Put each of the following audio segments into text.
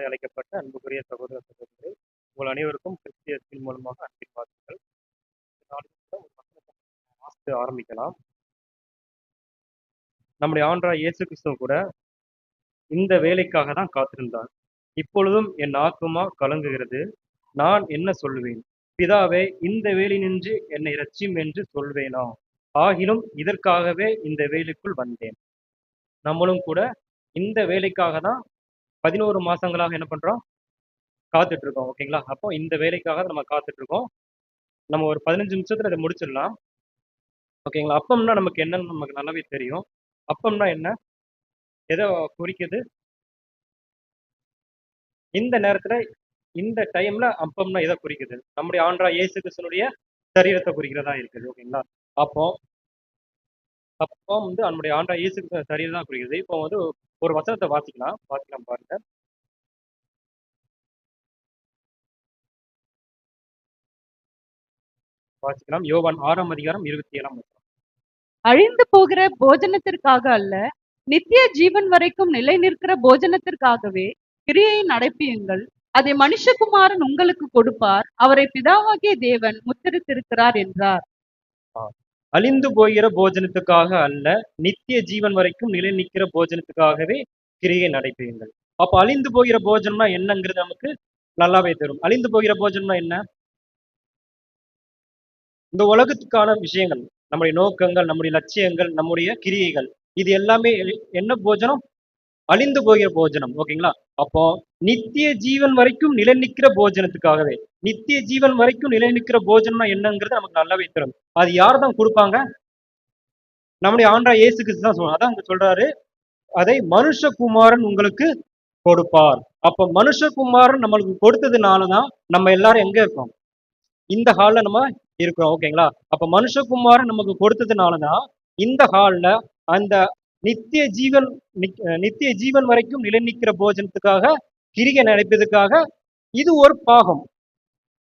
திருமணமாய் அழைக்கப்பட்ட அன்புக்குரிய சகோதர சகோதரிகளே, உங்கள் அனைவருக்கும் கிறிஸ்தியத்தின் மூலமாக அன்பின் வாழ்த்துக்கள். நாளைக்கு ஒரு வசனத்தை வாசித்து ஆரம்பிக்கலாம். நம்முடைய ஆண்டவராய் இயேசு கிறிஸ்து கூட இந்த வேலைக்காக தான் காத்திருந்தார். இப்பொழுதும் என் ஆத்துமா கலங்குகிறது. நான் என்ன சொல்லுவேன்? பிதாவே, இந்த வேலையினின்று என்னை இரட்சியும் என்று சொல்வேனா? ஆகிலும் இதற்காகவே இந்த வேலைக்குள் வந்தேன். நம்மளும் கூட இந்த வேலைக்காக தான் 11 மாசங்களாக என்ன பண்றோம்? காத்துட்டு இருக்கோம். ஓகேங்களா? அப்போ இந்த வேலைக்காக நம்ம காத்துட்டு இருக்கோம். நம்ம ஒரு 15 நிமிஷத்துல இதை முடிச்சிடலாம். ஓகேங்களா? அப்பம்னா நமக்கு என்னன்னு நமக்கு நல்லாவே தெரியும். அப்பம்னா என்ன? எதை குறிக்குது? இந்த நேரத்துல, இந்த டைம்ல அப்பம்னா எதை குறிக்குது? நம்முடைய ஆண்டவராய் இயேசு கிறிஸ்துவினுடைய சரீரத்தை குறிக்கிறதா இருக்குது. ஓகேங்களா? அப்போ அப்போ வந்து நம்முடைய ஆண்டவராய் இயேசு கிறிஸ்து சரீரம் தான் குறிக்குது. இப்போ வந்து ஒரு வசனத்தை வாசிக்கலாம் பாருங்க. வாசிக்கலாம். யோவான் 6ஆம் அதிகாரம் 27ஆம் வசனம். அழிந்து போகிற போஜனத்திற்காக அல்ல, நித்திய ஜீவன் வரைக்கும் நிலை நிற்கிற போஜனத்திற்காகவே கிரியை நடப்பியுங்கள். அதை மனுஷகுமாரன் உங்களுக்கு கொடுப்பார். அவரை பிதாவாகிய தேவன் முத்திரித்திருக்கிறார் என்றார். அழிந்து போகிற போஜனத்துக்காக அல்ல, நித்திய ஜீவன் வரைக்கும் நிலை நிற்கிற போஜனத்துக்காகவே கிரியை நடைபெறுங்கள். அப்ப அழிந்து போகிற போஜனம்னா என்னங்கிறது நமக்கு நல்லாவே தெரியும். அழிந்து போகிற போஜனம்னா என்ன? இந்த உலகத்துக்கான விஷயங்கள், நம்முடைய நோக்கங்கள், நம்முடைய லட்சியங்கள், நம்முடைய கிரியைகள், இது எல்லாமே என்ன போஜனம்? அழிந்து போகிற போஜனம். ஓகேங்களா? அப்போ நித்திய ஜீவன் வரைக்கும் நிலை நிற்கிற போஜனத்துக்காகவே, நித்திய ஜீவன் வரைக்கும் நிலை நிற்கிற போஜனம்னா என்னங்கிறது நமக்கு நல்லாவே தெரியும். அது யார் தான் கொடுப்பாங்க? நம்முடைய ஆண்டவராய் இயேசு கிறிஸ்து தான் சொல்றாரு. அதான் அங்க சொல்றாரு, அதை மனுஷகுமாரன் உங்களுக்கு கொடுப்பார். அப்ப மனுஷகுமாரன் நம்மளுக்கு கொடுத்ததுனாலதான் நம்ம எல்லாரும் எங்க இருக்கோம்? இந்த ஹால்ல நம்ம இருக்கிறோம். ஓகேங்களா? அப்ப மனுஷகுமாரன் நமக்கு கொடுத்ததுனாலதான் இந்த ஹால்ல அந்த நித்திய ஜீவன் வரைக்கும் நிலை நிற்கிற போஜனத்துக்காக, கிரிகை நடப்பதற்காக இது ஒரு பாகம்.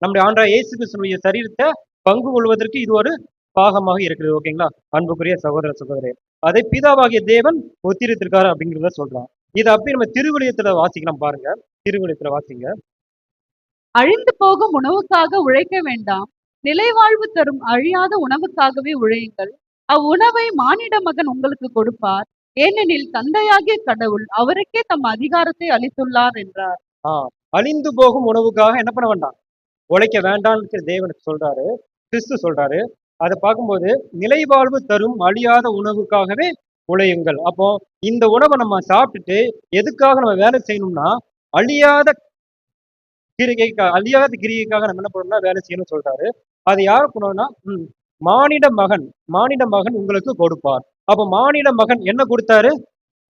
நம்முடைய ஆண்டவராய் இயேசு கிறிஸ்துவினுடைய சரீரத்தை பங்கு கொள்வதற்கு இது ஒரு பாகமாக இருக்கிறது. ஓகேங்களா? அன்புக்குரிய சகோதர சகோதரி, அதை பிதாவாகிய தேவன் ஒத்திருத்திருக்காரு அப்படிங்கிறத சொல்றான். இதை அப்படி நம்ம திருவிழியத்துல வாசிக்கலாம் பாருங்க. திருவிழியத்துல வாசிங்க. அழிந்து போகும் உணவுக்காக உழைக்க வேண்டாம், நிலைவாழ்வு தரும் அழியாத உணவுக்காகவே உழையுங்கள். அவ்வுணவை மானிட மகன் உங்களுக்கு கொடுப்பார். ஏனெனில் தந்தையாகிய கடவுள் அவருக்கே தம் அதிகாரத்தை அளித்துள்ளார் என்றார். அழிந்து போகும் உணவுக்காக என்ன பண்ண வேண்டாம்? உழைக்க வேண்டாம்னு தேவனுக்கு சொல்றாரு, கிறிஸ்து சொல்றாரு. அதை பார்க்கும்போது நிலைவாழ்வு தரும் அழியாத உணவுக்காகவே உழையுங்கள். அப்போ இந்த உணவை நம்ம சாப்பிட்டுட்டு எதுக்காக நம்ம வேலை செய்யணும்னா, அழியாத கிரிகைக்காக நம்ம என்ன பண்ணணும்னா வேலை செய்யணும்னு சொல்றாரு. அது யாரு பண்ணணும்னா, மானிட மகன் உங்களுக்கு கொடுப்பார். அப்ப மானிட மகன் என்ன கொடுத்தாரு?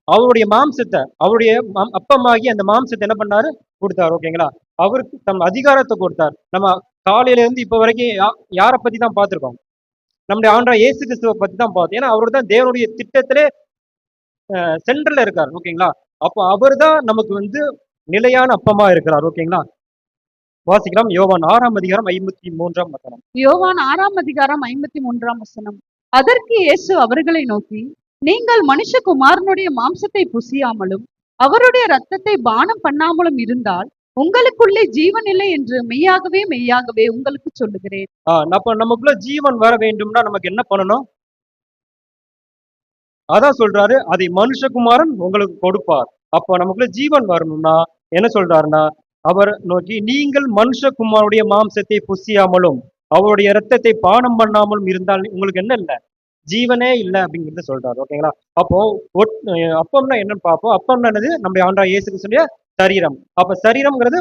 அவருடைய மாம்சத்தை, அவருடைய அப்பமாகி அந்த மாம்சத்தை என்ன பண்ணாரு? கொடுத்தாரு. ஓகேங்களா? அவருக்கு தம் அதிகாரத்தை கொடுத்தார். நம்ம காலையில இருந்து இப்ப வரைக்கும் யாரை பத்தி தான் பார்த்திருக்கோம்? நம்முடைய ஆண்டவராய் இயேசு கிறிஸ்துவை பத்தி தான் பார்த்தோம். ஏன்னா அவரு தான் தேவனுடைய திட்டத்திலே சென்டர்ல இருக்காரு. ஓகேங்களா? அப்போ அவர் தான் நமக்கு வந்து நிலையான அப்பமா இருக்கிறார். ஓகேங்களா? வாசிக்கலாம். யோவான் 6ஆம் அதிகாரம் 53ஆம் வசனம். யோவான் 6ஆம் அதிகாரம் 53ஆம் வசனம். அதற்கு இயேசு அவர்களை நோக்கி, நீங்கள் மனுஷகுமாரனுடைய மாம்சத்தை புசியாமலும் அவருடைய இரத்தத்தை பானம் பண்ணாமலும் இருந்தால் உங்களுக்குள்ளே ஜீவன் இல்லை என்று மெய்யாகவே மெய்யாகவே உங்களுக்கு சொல்லுகிறேன். அப்ப நமக்குள்ள ஜீவன் வர வேண்டும்னா நமக்கு என்ன பண்ணணும்? அதான் சொல்றாரு, அதை மனுஷகுமாரன் உங்களுக்கு கொடுப்பார். அப்ப நமக்குள்ள ஜீவன் வரணும்னா என்ன சொல்றாருன்னா, அவர் நோக்கி, நீங்கள் மனுஷகுமாருடைய மாம்சத்தை புசியாமலும் அவருடைய இரத்தத்தை பானம் பண்ணாமலும் இருந்தால் உங்களுக்கு என்ன இல்லை? ஜீவனே இல்லை அப்படிங்கிறத சொல்றாரு. ஓகேங்களா? அப்போ அப்பம்னா என்னன்னு பார்ப்போம். அப்பம்னா என்னது? நம்முடைய ஆண்டவராய் இயேசு கிறிஸ்துவினுடைய சரீரம். அப்ப சரீரம்ங்கிறது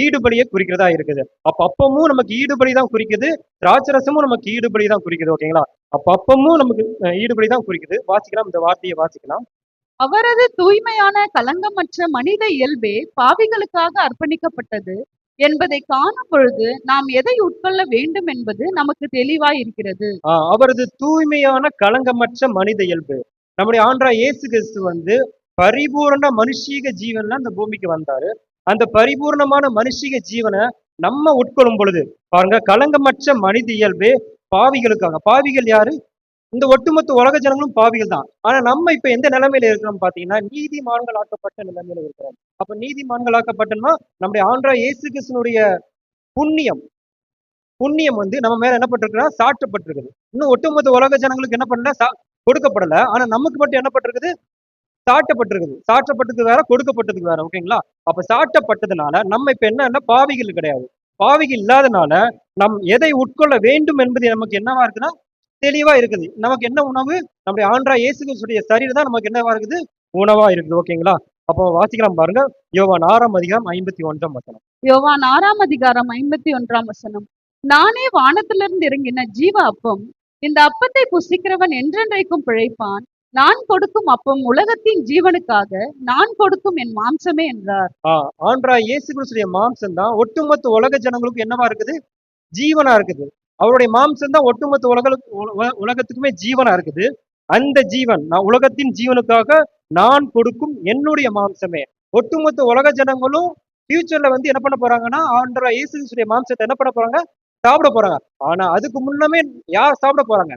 ஈடுபலியை குறிக்கிறதா இருக்குது. அப்ப அப்பமும் நமக்கு ஈடுபலி தான் குறிக்குது, திராட்சரசமும் நமக்கு ஈடுபலி தான் குறிக்குது. ஓகேங்களா? அப்ப அப்பமும் நமக்கு ஈடுபலி தான் குறிக்குது. வாசிக்கலாம், இந்த வார்த்தையை வாசிக்கலாம். அவரது தூய்மையான கலங்கமற்ற மனித இயல்பே பாவிகளுக்காக அர்ப்பணிக்கப்பட்டது என்பதை காணும் பொழுது நாம் எதை உட்கொள்ள வேண்டும் என்பது நமக்கு தெளிவாய் இருக்கிறது. அவரது தூய்மையான கலங்கமற்ற மனித இயல்பு. நம்முடைய ஆண்டவராய் இயேசு கிறிஸ்து வந்து பரிபூர்ண மனுஷீக ஜீவன்ல அந்த பூமிக்கு வந்தாரு. அந்த பரிபூர்ணமான மனுஷீக ஜீவனை நம்ம உட்கொள்ளும் பொழுது பாருங்க, கலங்கமற்ற மனித இயல்பு பாவிகளுக்காக. பாவிகள் யாரு? இந்த ஒட்டுமொத்த உலக ஜனங்களும் பாவிகள் தான். ஆனா நம்ம இப்ப எந்த நிலைமையில இருக்கிறோம் பாத்தீங்கன்னா, நீதிமான்கள் ஆக்கப்பட்ட நிலைமையில இருக்கிறோம். அப்ப நீதிமான்கள் ஆக்கப்பட்டோம்னா நம்முடைய ஆண்டவராகிய இயேசு கிறிஸ்துவினுடைய புண்ணியம் புண்ணியம் வந்து நம்ம மேல என்ன பட்டிருக்குன்னா சாற்றப்பட்டிருக்குது. இன்னும் ஒட்டுமொத்த உலக ஜனங்களுக்கு என்ன பண்ணல கொடுக்கப்படல. ஆனா நமக்கு மட்டும் என்ன பட்டிருக்குது? சாட்டப்பட்டிருக்குது. சாற்றப்பட்டது வேற, கொடுக்கப்பட்டதுக்கு வேற. ஓகேங்களா? அப்ப சாட்டப்பட்டதுனால நம்ம இப்ப என்னன்னா பாவிகள் கிடையாது. பாவிகள் இல்லாதனால நம் எதை உட்கொள்ள வேண்டும் என்பது நமக்கு என்னவா இருக்குன்னா தெளிவா இருக்குது. நமக்கு என்ன உணவு? நம்முடைய ஆண்டவராகிய இயேசு கிறிஸ்துடைய சரீரம் தான் நமக்கு என்னவா இருக்குது? உணவா இருக்குது. ஓகேங்களா? அப்போ வாசிக்கலாம் பாருங்க. யோவான் 6ஆம் அதிகாரம் 51ஆம் வசனம். யோவான் 6ஆம் அதிகாரம் 51ஆம் வசனம். நானே வானத்திலிருந்து இறங்கின ஜீவ அப்பம். இந்த அப்பத்தை புசிக்கிறவன் என்றென்றைக்கும் பிழைப்பான். நான் கொடுக்கும் அப்பம் உலகத்தின் ஜீவனுக்காக நான் கொடுக்கும் என் மாம்சமே என்றார். ஆண்டவராகிய இயேசு கிறிஸ்துடைய மாம்சம் தான் ஒட்டுமொத்த உலக ஜனங்களுக்கு என்னவா இருக்குது? ஜீவனா இருக்குது. அவருடைய மாம்சம் தான் ஒட்டுமொத்த உலகத்துக்குமே ஜீவனா இருக்குது. அந்த ஜீவன் நான் உலகத்தின் ஜீவனுக்காக நான் கொடுக்கும் என்னுடைய மாம்சமே. ஒட்டுமொத்த உலக ஜனங்களும் ஃபியூச்சர்ல வந்து என்ன பண்ண போறாங்கன்னா ஆண்டவராகிய இயேசு கிறிஸ்துடைய மாம்சத்தை என்ன பண்ண போறாங்க? சாப்பிட போறாங்க. ஆனா அதுக்கு முன்னமே யார் சாப்பிட போறாங்க?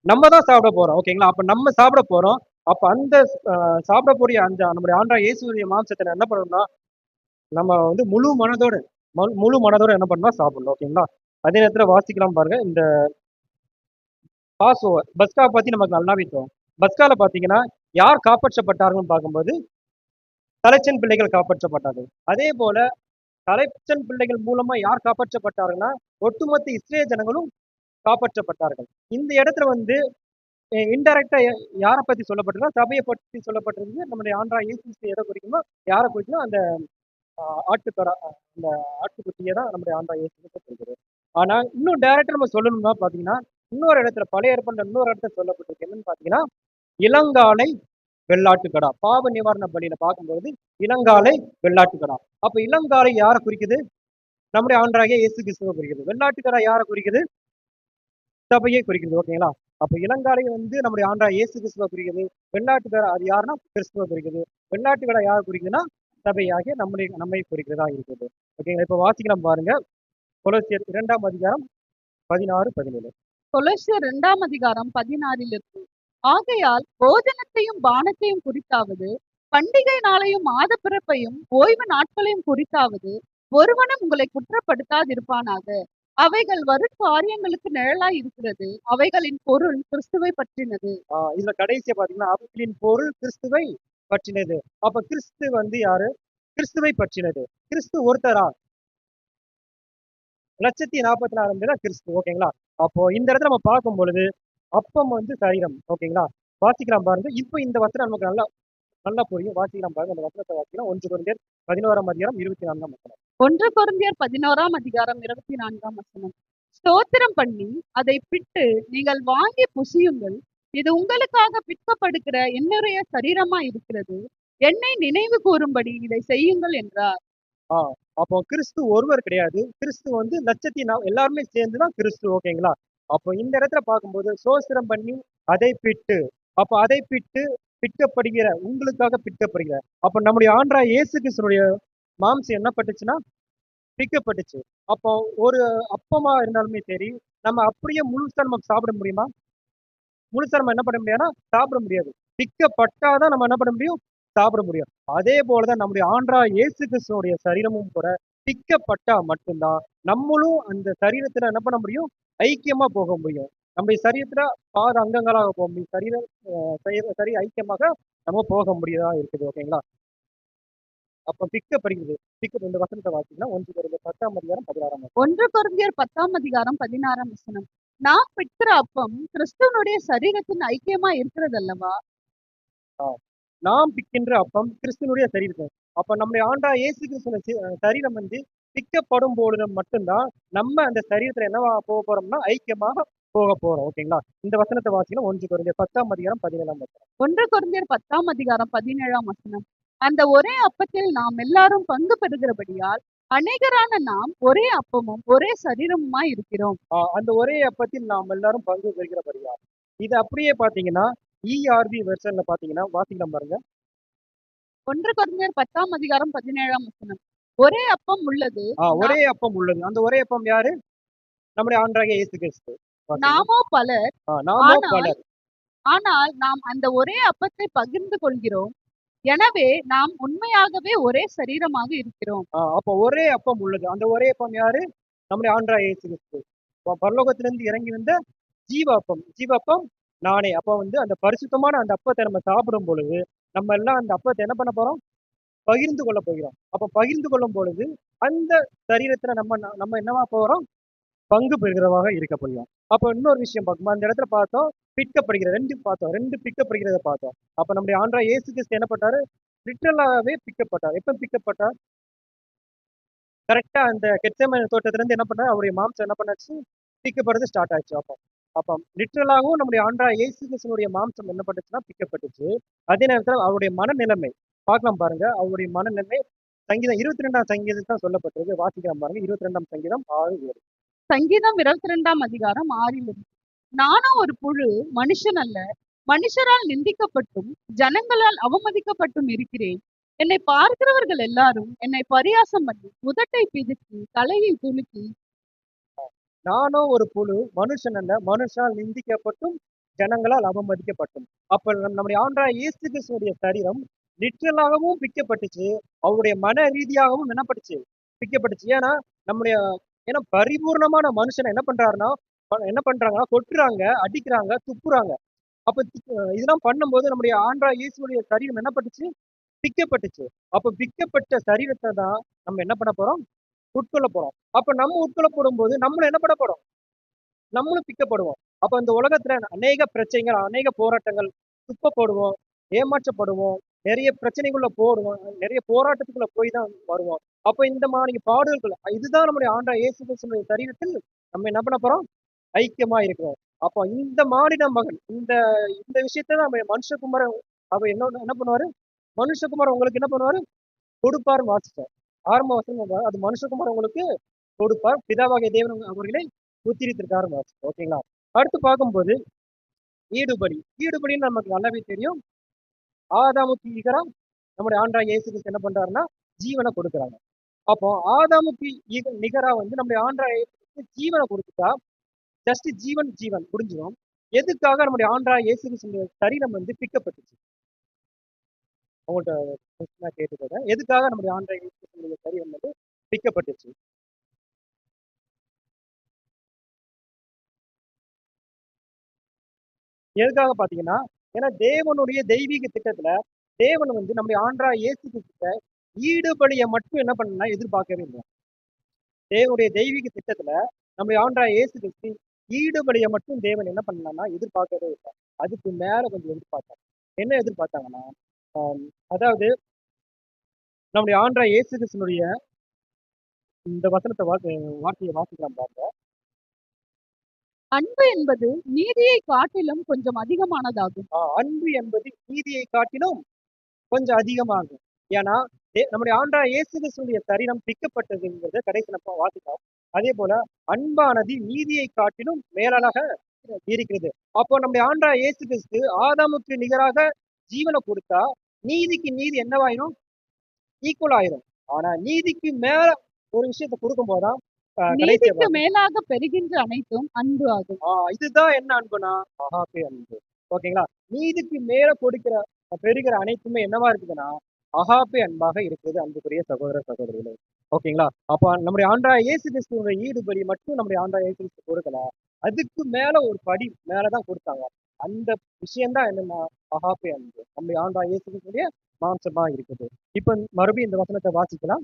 நம்ம தான் சாப்பிட போறோம். ஓகேங்களா? அப்ப நம்ம சாப்பிட போறோம். அப்ப அந்த சாப்பிடக்கூடிய அந்த நம்முடைய ஆண்டவராகிய இயேசுடைய மாம்சத்தை என்ன பண்ணணும்னா நம்ம வந்து முழு மனதோட என்ன பண்ணணும்? சாப்பிடணும். ஓகேங்களா? அதே நேரத்துல வாசிக்கலாம் பாருங்க. இந்த பாஸ் ஓவர் பஸ்கா பத்தி நமக்கு நல்லாவே தெரியும். பஸ்கால பாத்தீங்கன்னா யார் காப்பாற்றப்பட்டார்கள்னு பார்க்கும்போது தலைச்சன் பிள்ளைகள் காப்பாற்றப்பட்டார்கள். அதே போல தலைச்சன் பிள்ளைகள் மூலமா யார் காப்பாற்றப்பட்டார்கள்னா ஒட்டுமொத்த இஸ்ரேல் ஜனங்களும் காப்பாற்றப்பட்டார்கள். இந்த இடத்துல வந்து இன்டைரக்டா யாரை பத்தி சொல்லப்பட்டிருக்கா? சபையை பற்றி சொல்லப்பட்டிருக்கு. நம்முடைய ஆண்டவராகிய இயேசு கிறிஸ்து எதை குறிக்குமோ யாரை குறிக்குமோ அந்த ஆட்டுக்கடா அந்த ஆட்டுக்குட்டியை தான் நம்முடைய ஆண்டவராகிய இயேசு கிறிஸ்து குறிக்கிறது. ஆனா இன்னும் டைரக்டா நம்ம சொல்லணும்னா பாத்தீங்கன்னா இன்னொரு இடத்துல பழைய ஏற்பாடுல இன்னொரு இடத்துல சொல்லப்பட்டிருக்கு. என்னன்னு பாத்தீங்கன்னா இளங்காலை வெள்ளாட்டுக்கடா. பாவ நிவாரண பலியில பார்க்கும்போது இளங்காலை வெள்ளாட்டுக்கடா. அப்ப இளங்காலை யாரை குறிக்குது? நம்முடைய ஆண்டவராகிய இயேசு கிறிஸ்துவை குறிக்குது. வெள்ளாட்டுக்கடா யாரை குறிக்குது? சபையை குறிக்குது. ஓகேங்களா? அப்ப இளங்காலை வந்து நம்முடைய ஆண்டவராகிய இயேசு கிறிஸ்துவை குறிக்குது. வெள்ளாட்டுக்கடா அது யாருன்னா கிறிஸ்துவை குறிக்குது. வெள்ளாட்டுக்கடா யாரை குறிக்குதுன்னா சபையாகிய நம்மை குறிக்கிறதா இருக்குது. ஓகேங்களா? இப்ப வாசிக்கலாம் பாருங்க. கொலோசியர் 2ஆம் அதிகாரம் 16, 17. கொலோசியர் 2ஆம் அதிகாரம் 16 ஆகையால் போஜனத்தையும் பானத்தையும் குறித்தாவது பண்டிகை நாளையும் மாத பிறப்பையும் ஓய்வு நாட்களையும் குறித்தாவது ஒருவனும் உங்களை குற்றப்படுத்தாதிருப்பானாக. அவைகள் வருக்காரியங்களுக்கு நிழலாய் இருக்கிறது. அவைகளின் பொருள் கிறிஸ்துவை பற்றினது. இதுல கடைசியா பாத்தீங்கன்னா அவைகளின் பொருள் கிறிஸ்துவை பற்றினது. அப்ப கிறிஸ்து வந்து யாரு? கிறிஸ்துவை பற்றினது. கிறிஸ்து ஒருத்தரா? 1,44,000 பேர் தான் கிறிஸ்து. ஓகேங்களா? அப்போ இந்த இடத்துல நம்ம பார்க்கும் பொழுது அப்பம் வந்து சரீரம். ஓகேங்களா? வாசிக்கலாம் பாருங்க. இப்போ இந்த வசனம் நமக்கு நல்லா நல்லா புரியும். வாசிக்கலாம் பாருங்க. அந்த வசனத்தை வாசிக்கலாம். 1 கொரிந்தியர் 11ஆம் அதிகாரம் 24ஆம் வசனம். 1 கொரிந்தியர் 11ஆம் அதிகாரம் 24ஆம் வசனம். ஸ்தோத்திரம் பண்ணி அதை பிட்டு நீங்கள் வாங்கி புசியுங்கள். இது உங்களுக்காக பிற்கப்படுகிற என்னுடைய சரீரமா இருக்கிறது. என்னை நினைவு கூறும்படி இதை செய்யுங்கள் என்றார். அப்போ கிறிஸ்து ஒருவர் கிடையாது. கிறிஸ்து வந்து எல்லாருமே சேர்ந்துதான் கிறிஸ்து. ஓகேங்களா? அப்போ இந்த இடத்துல பார்க்கும்போது சோஸ்திரம் பண்ணி அதை பிட்டு அப்ப அதை பிற்கப்படுகிற உங்களுக்காக பிற்கப்படுகிற அப்ப நம்முடைய ஆண்டவராகிய இயேசு கிறிஸ்துடைய மாம்சம் என்ன பட்டுச்சுன்னா பிற்கப்பட்டுச்சு. அப்போ ஒரு அப்பமா இருந்தாலுமே சரி நம்ம அப்படியே முழுசா நம்ம சாப்பிட முடியுமா? முழுசா நம்ம என்ன பண்ண முடியாதுன்னா சாப்பிட முடியாது. பிக்கப்பட்டாதான் நம்ம என்ன பண்ண முடியும்? சாப்பிட முடியும். அதே போலதான் நம்முடைய ஆண்டவராகிய இயேசு கிறிஸ்துவோடைய சரீரமும் கூட பிக்கப்பட்டா மட்டும்தான் நம்மளும் அந்த சரீரத்துல என்ன பண்ண முடியும்? ஐக்கியமா போக முடியும். நம்ம சரீரத்துல பாத அங்கங்களாக போக முடியும். சரீர ஐக்கியமாக நம்ம போக முடியதா இருக்குது. ஓகேங்களா? அப்ப பிக்கப்படுகிறது. இந்த வசனத்தை வாசிங்கன்னா 1 கொரிந்தியர் 10ஆம் அதிகாரம் 16ஆம் வசனம். 1 கொரிந்தியர் 10ஆம் அதிகாரம் 16ஆம் வசனம். நாம் பிற்கிற அப்பம் கிறிஸ்துவனுடைய சரீரத்தின் ஐக்கியமா இருக்கிறது அல்லவா? நாம் பிக்கின்ற அப்பம் கிறிஸ்துவனுடைய சரீரம். அப்ப நம்முடைய ஆண்டவராகிய இயேசு கிறிஸ்துவின் சரீரம் வந்து பிக்கப்படும் பொழுது மட்டும்தான் நம்ம அந்த சரீரத்துல என்னவா போக போறோம்னா ஐக்கியமாக போக போறோம். ஓகேங்களா? இந்த வசனத்தை வாசிக்கலாம். 1 கொரிந்தியர் 10ஆம் அதிகாரம் 17ஆம் வசனம். 1 கொரிந்தியர் 10ஆம் அதிகாரம் 17ஆம் வசனம். அந்த ஒரே அப்பத்தில் நாம் எல்லாரும் பங்கு பெறுகிறபடியால் அநேகரான நாம் ஒரே அப்பமும் ஒரே சரீரமுமாய் இருக்கிறோம். அந்த ஒரே அப்பத்தில் நாம் எல்லாரும் பங்கு பெறுகிறபடியால் இது அப்படியே பாத்தீங்கன்னா ERV வெர்ஷன்ல பாத்தீங்கன்னா வாசிக்கலாம் பாருங்க. 1 கொரிந்தியர் 10ஆம் அதிகாரம் 17ஆம் வசனம். ஒரே அப்பம் உள்ளது. ஒரே அப்பம் உள்ளது. அந்த ஒரே அப்பம் யாரு? நம்முடைய ஆண்டவராகிய இயேசு கிறிஸ்து. வாசிங்க. நாமோ பலர், நாமோ ஆனால் பலர். ஆனால் நாம் அந்த ஒரே அப்பத்தை பகிர்ந்து கொள்கிறோம். எனவே நாம் உண்மையாகவே ஒரே சரீரமாக இருக்கிறோம். அப்போ ஒரே அப்பம் உள்ளது. அந்த ஒரே அப்பம் யாரு? நம்முடைய ஆண்டவராகிய இயேசு கிறிஸ்து. பரலோகத்திலிருந்து இறங்கி வந்த ஜீவ அப்பம். ஜீவ அப்பம் நானே. அப்போ வந்து அந்த பரிசுத்தமான அந்த அப்பத்தை நம்ம சாப்பிடும் பொழுது, நம்ம எல்லாம் அந்த அப்பத்தை என்ன பண்ண போறோம்? பகிர்ந்து கொள்ள போகிறோம். அப்ப பகிர்ந்து கொள்ளும் பொழுது, அந்த சரீரத்துல நம்ம என்னவா போறோம்? பங்கு பெறுகிறவராக இருக்க போகிறோம். அப்ப இன்னொரு விஷயம் பார்க்கும்போது, அந்த இடத்துல பார்த்தோம், பிற்கப்படுகிற 2 பார்த்தோம். 2 பிற்கப்படுகிறத பார்த்தோம். அப்ப நம்முடைய ஆண்டவராகிய இயேசு கிறிஸ்து என்ன பண்ணாரு? லிட்டரலாவே பிக்கப்பட்டார். எப்ப பிக்கப்பட்டார்? கரெக்ட்டா அந்த கெத்செமனே தோட்டத்திலிருந்து என்ன பண்ணாரு? அவருடைய மாம்சம் என்ன பண்ணுச்சு? பிக்கப்படுறது ஸ்டார்ட் ஆச்சு அப்போ. அப்ப லிட்டரலாவும் நம்முடைய ஆண்டவராகிய இயேசு கிறிஸ்துவினுடைய மாம்சம் என்ன பண்ணுச்சுன்னா பிக்கப்பட்டுச்சு. அதே நேரத்துல அவருடைய மனநிலைமை பார்க்கலாம் பாருங்க. அவருடைய மனநிலைமை சங்கீதம் 22ஆம் சங்கீதம் சொல்லப்பட்டிருக்கு. வாசிக்கலாம் பாருங்க. 22ஆம் சங்கீதம் 6, 7. சங்கீதம் 22ஆம் அதிகாரம் 6 நானும் ஒரு புழு, மனுஷன் அல்ல. மனுஷரால் நிந்திக்கப்பட்டும் ஜனங்களால் அவமதிக்கப்பட்டும் இருக்கிறேன். என்னை பார்க்கிறவர்கள் எல்லாரும் என்னை பரியாசம் பண்ணி உதட்டை பிதுக்கி தலையை துலுக்கி நானும் ஒரு புழு, மனுஷன் அல்ல, மனுஷால் நிந்திக்கப்பட்டும் ஜனங்களால் அவமதிக்கப்பட்டும். அப்ப நம்முடைய ஆண்டவராகிய இயேசு கிறிஸ்துவுடைய சரீரம் லிட்டரலாகவும் பிக்கப்பட்டுச்சு. அவருடைய மன ரீதியாகவும் என்னப்பட்டுச்சு? பிக்கப்பட்டுச்சு. ஏன்னா பரிபூர்ணமான மனுஷனை என்ன பண்றாருன்னா, என்ன பண்றாங்கன்னா கொட்டுறாங்க, அடிக்கிறாங்க, துப்புறாங்க. அப்ப இதெல்லாம் பண்ணும்போது நம்முடைய ஆண்டவராகிய இயேசுவுடைய சரீரம் என்ன பட்டுச்சு? பிக்கப்பட்டுச்சு. அப்ப பிக்கப்பட்ட சரீரத்தை தான் நம்ம என்ன பண்ண போறோம்? உட்கொள்ள போறோம். அப்ப நம்ம உட்கொள்ளப்படும் போது நம்மளும் என்ன பண்ண போறோம்? நம்மளும் பிக்கப்படுவோம். அப்ப இந்த உலகத்துல அநேக பிரச்சனைகள், அநேக போராட்டங்கள், துக்கப்படுவோம், ஏமாற்றப்படுவோம், நிறைய பிரச்சனைக்குள்ள போடுவோம், நிறைய போராட்டத்துக்குள்ள போய் தான் வருவோம். அப்ப இந்த மாதிரி பாடுகள், இதுதான் நம்முடைய ஆண்டவராகிய இயேசு கிறிஸ்துவினுடைய சரீரத்தில் நம்ம என்ன பண்ண போறோம்? ஐக்கியமா இருக்கிறோம். அப்போ இந்த மானிட மகன், இந்த இந்த விஷயத்தை நம்ம மனுஷகுமாரன் அவர் என்ன என்ன பண்ணுவாரு? மனுஷகுமாரன் உங்களுக்கு என்ன பண்ணுவாரு? கொடுப்பாருன்னு வாசிச்சார். ஆரம்ப வசனம் அது மனுஷகுமாரன் உங்களுக்கு கொடுப்பார். பிதாவாகிய தேவன் அவர்களை உத்திரித்திருக்காருன்னு வாசிச்சோம். ஓகேங்களா? அடுத்து பார்க்கும்போது ஈடுபடி. ஈடுபடின்னு நமக்கு நல்லாவே தெரியும். ஆதாமுக்கு ஈகரா நம்முடைய ஆண்டவராகிய இயேசு கிறிஸ்து என்ன பண்றாருன்னா ஜீவனை கொடுக்குறாங்க. அப்போ ஆதாமுக்கு நிகரா வந்து நம்முடைய ஆண்டவராகிய இயேசு கிறிஸ்து ஜீவனை கொடுத்துட்டா ஜஸ்ட் ஜீவன் ஜீவன் புரிஞ்சிடும். எதுக்காக நம்முடைய ஆண்டவராகிய இயேசு கிறிஸ்துவினுடைய சரீரம் வந்து பிக்கப்பட்டுச்சு? உங்கள்கிட்ட கேட்டுக்கிறேன். எதுக்காக நம்முடைய ஆண்டவராகிய இயேசு கிறிஸ்துவினுடைய சரீரம் வந்து பிக்கப்பட்டுச்சு? எதுக்காக பாத்தீங்கன்னா, ஏன்னா தேவனுடைய தெய்வீக திட்டத்துல தேவன் வந்து நம்முடைய ஆண்டவராகிய இயேசு கிறிஸ்துவ ஈடுபலியை மட்டும் என்ன பண்ணா எதிர்பார்க்கவே இல்லை. தேவனுடைய தெய்வீக திட்டத்துல நம்முடைய ஆண்டவராகிய இயேசு கிறிஸ்து ஈடுபலியை மட்டும் தேவன் என்ன பண்ணலாம்னா எதிர்பார்க்கவே இல்லை. அதுக்கு மேல கொஞ்சம் எதிர்பார்த்தாங்க. என்ன எதிர்பார்த்தாங்கன்னா, ஆம், அதாவது நம்முடைய ஆண்டவராகிய இயேசு கிறிஸ்துனுடைய இந்த வசனத்தை வார்த்தையை வாசிக்கலாம் பாருங்க. அன்பு என்பது நீதியை காட்டிலும் கொஞ்சம் அதிகமானதாகும். அன்பு என்பது நீதியை காட்டிலும் கொஞ்சம் அதிகமாகும். ஏன்னா நம்முடைய ஆண்டவராகிய இயேசு கிறிஸ்துவினுடைய சரீரம் பிக்கப்பட்டதுங்கிறத கடைசி நம்ம வாசித்தோம். அதே போல அன்பானது நீதியை காட்டிலும் மேலாக இருக்கிறது. அப்போ நம்முடைய ஆண்டவராகிய இயேசு கிறிஸ்து ஆதாமுக்கு நிகராக ஜீவனை கொடுத்தா நீதிக்கு நீதி என்னவாயிரும்? ஈக்குவல் ஆயிரும். ஆனா நீதிக்கு மேல ஒரு விஷயத்தை கொடுக்கும் போதுதான் நீதிக்கு மேலாக பெறுகின்ற அனைத்தும் அன்பு ஆகும். இதுதான் என்ன அன்புனா அகாப்பே அன்பு. ஓகேங்களா? நீதிக்கு மேல கொடுக்கிற பெறுகிற அனைத்துமே என்னவா இருக்குதுன்னா அகாப்பே அன்பாக இருக்குது அன்புக்குரிய சகோதர சகோதரிகளே. ஓகேங்களா? அப்ப நம்முடைய ஆண்டவராகிய இயேசு கிறிஸ்துவோட ஈடுபடி மட்டும் நம்முடைய ஆண்டவராகிய இயேசு கிறிஸ்து கொடுக்கல. அதுக்கு மேல ஒரு படி மேலதான் கொடுத்தாங்க. அந்த விஷயம்தான் என்னன்னா அகாப்பே அன்பு. நம்முடைய ஆண்டவராகிய இயேசு கிறிஸ்துடைய மாம்சமா இருக்குது. இப்ப மறுபடியும் இந்த வசனத்தை வாசிக்கலாம்.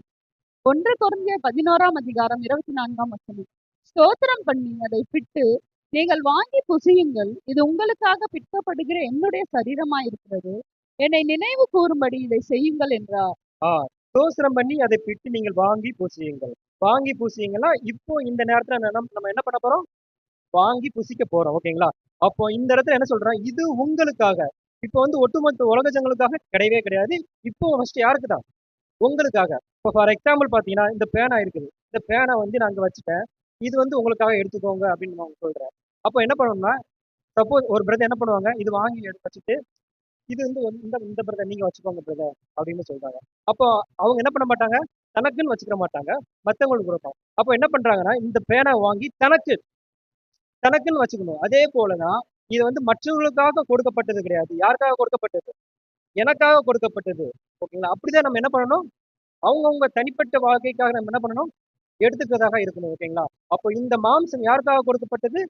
1 கொரிந்தியர் 11ஆம் அதிகாரம் 24ஆம் வசனம். ஸ்தோத்திரம் பண்ணி அதை பிட்டு நீங்கள் வாங்கி புசியுங்கள். இது உங்களுக்காக பிற்கப்படுகிற என்னுடைய சரீரமாய் இருக்கிறது. என்னை நினைவு கூறும்படி இதை செய்யுங்கள் என்றார். ஸ்தோத்திரம் பண்ணி அதை பிட்டு நீங்கள் வாங்கி பூசியுங்கள். வாங்கி பூசியுங்கன்னா இப்போ இந்த நேரத்துல நம்ம என்ன பண்ண போறோம்? வாங்கி புசிக்க போறோம். ஓகேங்களா? அப்போ இந்த இடத்துல என்ன சொல்றோம்? இது உங்களுக்காக. இப்போ வந்து ஒட்டுமொத்த உலக ஜனங்களுக்காக கிடையவே கிடையாது. இப்போ ஃபர்ஸ்ட் யாருக்கு தான்? உங்களுக்காக. இப்போ ஃபார் எக்ஸாம்பிள் பாத்தீங்கன்னா இந்த பேனா இருக்குது. இந்த பேனா வந்து நான் அங்க வச்சுட்டேன். இது வந்து உங்களுக்காக எடுத்துக்கோங்க அப்படின்னு நான் சொல்றேன். அப்போ என்ன பண்ணணும்னா சப்போஸ் ஒரு பிரதர் என்ன பண்ணுவாங்க? இது வாங்கி வச்சுட்டு இது வந்து இந்த பிரதர் நீங்க வச்சுக்கோங்க பிரதர் அப்படின்னு சொல்றாங்க. அப்போ அவங்க என்ன பண்ண மாட்டாங்க? தனக்குன்னு வச்சுக்கிற மாட்டாங்க. மத்தவங்களுக்கு கொடுப்பாங்க. அப்போ என்ன பண்றாங்கன்னா இந்த பேனா வாங்கி தனக்கு தனக்குன்னு வச்சுக்கணும். அதே போலதான் இது வந்து மற்றவர்களுக்காக கொடுக்கப்பட்டது கிடையாது. யாருக்காக கொடுக்கப்பட்டது? எனக்காக கொடுக்கப்பட்டது. ஓகேங்களா? அப்படிதான் நம்ம என்ன பண்ணணும்? அவங்கவங்க தனிப்பட்ட வாழ்க்கைக்காக நம்ம என்ன பண்ணணும்? எடுத்துக்கிறதாக இருக்கணும். ஓகேங்களா? அப்போ இந்த மாம்சம் யாருக்காக கொடுக்கப்பட்டது?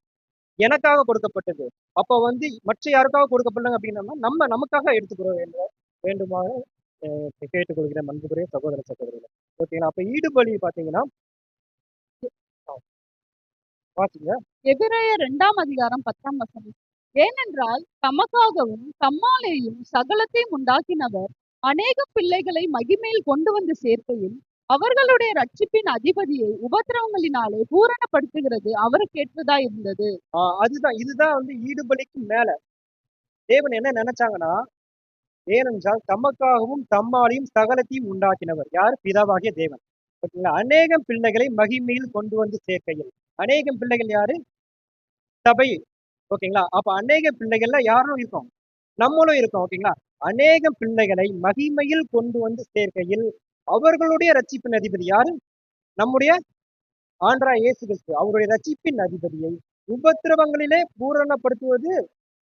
எனக்காக கொடுக்கப்பட்டது. அப்போ வந்து மற்ற யாருக்காக கொடுக்கப்படல அப்படின்னா, நம்ம நமக்காக எடுத்துக்கிறோம் என்ற வேண்டுமாறு கேட்டுக்கொள்கிறேன் அன்புக்குரிய சகோதர சகோதரிகளே. ஓகேங்களா? அப்ப ஈடுபலி பார்த்தீங்கன்னா, ஆ, வாசிங்க. எபிரேயர் 2 அதிகாரம் 10 ஏனென்றால் தமக்காகவும் தம்மாலேயும் சகலத்தையும் உண்டாக்கினவர் அநேக பிள்ளைகளை மகிமையில் கொண்டு வந்து சேர்க்கையில் அவர்களுடைய ரட்சிப்பின் அதிபதியை உபத்திரவங்களினாலே பூரணப்படுத்துகிறது அவருக்கேற்றதா இருந்தது. இதுதான் வந்து ஈடுபலிக்கு மேல தேவன் என்ன நினைச்சாங்கன்னா, ஏனென்றால் தமக்காகவும் தம்மாலையும் சகலத்தையும் உண்டாக்கினவர் யார்? பிதாவாகிய தேவன். ஓகேங்களா? அநேகம் பிள்ளைகளை மகிமையில் கொண்டு வந்து சேர்க்கையில். அநேகம் பிள்ளைகள் யாரு? சபை. ஓகேங்களா? அப்ப அநேக பிள்ளைகள்ல யாரும் இருக்கோம்? நம்மளும் இருக்கோம். ஓகேங்களா? அநேகம் பிள்ளைகளை மகிமையில் கொண்டு வந்து சேர்க்கையில் அவர்களுடைய ரட்சிப்பின் அதிபதி யாரு? நம்முடைய ஆண்டவராகிய இயேசு கிறிஸ்து. அவருடைய ரட்சிப்பின் அதிபதியை உபத்திரவங்களிலே பூரணப்படுத்துவது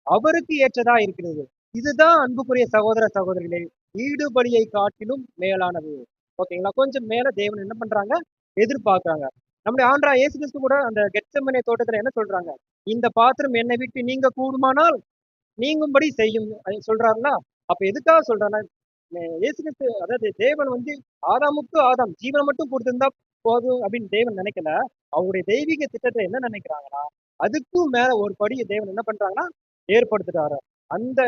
அவருக்கு ஏற்றதா இருக்கிறது. இதுதான் அன்புக்குரிய சகோதர சகோதரிகளே, ஈடுபலியை காட்டிலும் மேலானது. ஓகேங்களா? கொஞ்சம் மேல தேவன் என்ன பண்றாங்க? எதிர்பார்க்கறாங்க. நம்முடைய ஆண்டவராகிய இயேசு கிறிஸ்து கூட அந்த கெத்செமனே தோட்டத்துல என்ன சொல்றாங்க? இந்த பாத்திரம் என்னை விட்டு நீங்க கூடுமானால் நீங்கும்படி செய்யும் சொல்றாருன்னா, அப்ப எதுக்காக சொல்றாருன்னா, இயேசு கிறிஸ்து அதாவது தேவன் வந்து ஆதாமுக்கு ஆதாம் ஜீவனை மட்டும் கொடுத்திருந்தா போதும் அப்படின்னு தேவன் நினைக்கல. அவருடைய தெய்வீக திட்டத்தை என்ன நினைக்கிறாங்கன்னா, அதுக்கும் மேல ஒரு படியை தேவன் என்ன பண்றாங்கன்னா ஏற்படுத்துறாரு. அந்த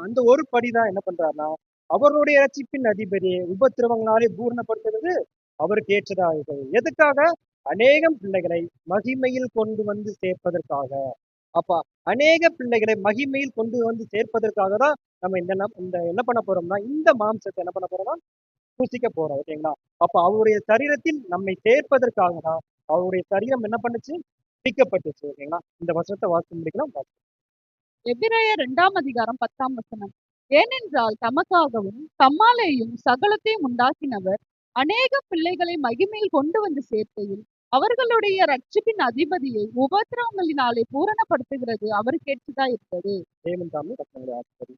அந்த ஒரு படிதான் என்ன பண்றாருன்னா, அவருடைய ரட்சிப்பின் அதிபதியை உபத்திரவங்களாலே பூரணப்படுத்துறது அவருக்கு ஏற்றதா இருக்கிறது. எதுக்காக? அநேகம் பிள்ளைகளை மகிமையில் கொண்டு வந்து சேர்ப்பதற்காக. அப்ப அநேக பிள்ளைகளை மகிமையில் கொண்டு வந்து சேர்ப்பதற்காக தான் நம்ம இந்த என்ன பண்ண போறோம்னா, இந்த மாம்சத்தை என்ன பண்ண போறோம்னா புசிக்க போறோம். ஓகேங்களா? அப்ப அவருடைய சரீரத்தில் நம்மை சேர்ப்பதற்காக தான் அவருடைய சரீரம் என்ன பண்ணுச்சு? பிக்கப்பட்டுச்சு. ஓகேங்களா? இந்த வசனத்தை வாசித்து முடிக்கலாம். எபிரேயர் 2 அதிகாரம் 10 ஏனென்றால் தமக்காகவும் தம்மாலேயும் சகலத்தையும் உண்டாக்கினவர் அநேக பிள்ளைகளை மகிமையில் கொண்டு வந்து சேர்க்கையில் அவர்களுடைய ரட்சிப்பின் அதிபதியை உபத்திரவங்களினாலே பூரணப்படுத்துகிறது அவருக்கேற்றதா இருந்தது. தேவன் தாமே கர்த்தருடைய ஆசீர்வதி.